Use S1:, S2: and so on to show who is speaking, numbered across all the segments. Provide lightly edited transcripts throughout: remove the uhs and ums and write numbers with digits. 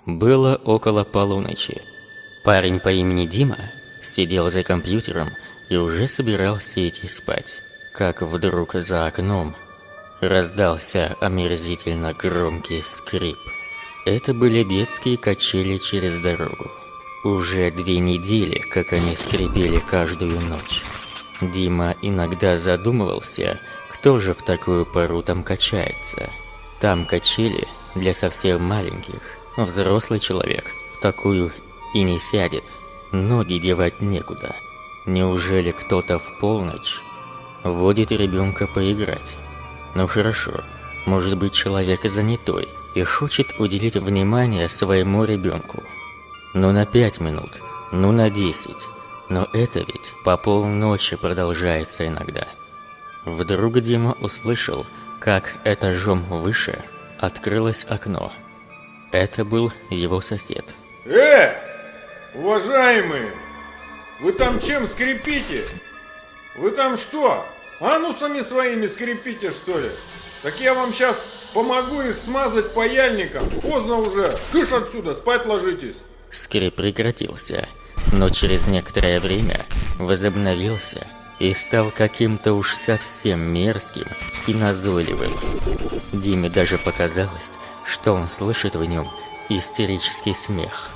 S1: Было около полуночи. Парень по имени Дима сидел за компьютером и уже собирался идти спать, как вдруг за окном раздался омерзительно громкий скрип. Это были детские качели через дорогу. Уже 2 недели, как они скрипели каждую ночь. Дима иногда задумывался, кто же в такую пору там качается. Там качели для совсем маленьких. Взрослый человек в такую и не сядет. Ноги девать некуда. Неужели кто-то в полночь водит ребенка поиграть? Ну хорошо, может быть, человек занятой и хочет уделить внимание своему ребенку. Ну на 5 минут, ну на 10. Но это ведь по полночи продолжается иногда. Вдруг Дима услышал, как этажом выше открылось окно. Это был его сосед.
S2: Уважаемые! Вы там чем скрипите? Вы там что? Анусами своими скрипите, что ли? Так я вам сейчас помогу их смазать паяльником. Поздно уже. Кыш отсюда, спать ложитесь.
S1: Скрип прекратился, но через некоторое время возобновился и стал каким-то уж совсем мерзким и назойливым. Диме даже показалось, что он слышит в нем истерический смех.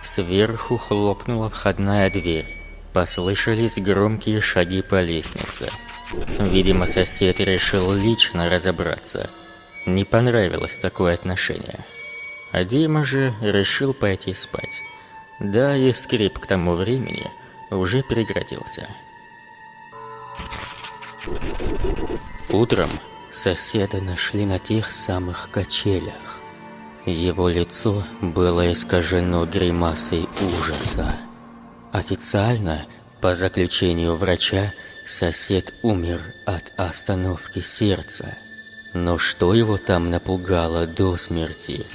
S1: Сверху хлопнула входная дверь. Послышались громкие шаги по лестнице. Видимо, сосед решил лично разобраться. Не понравилось такое отношение. А Дима же решил пойти спать. Да и скрип к тому времени уже прекратился. Утром соседа нашли на тех самых качелях. Его лицо было искажено гримасой ужаса. Официально, по заключению врача, сосед умер от остановки сердца. Но что его там напугало до смерти,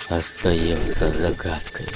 S1: остается загадкой.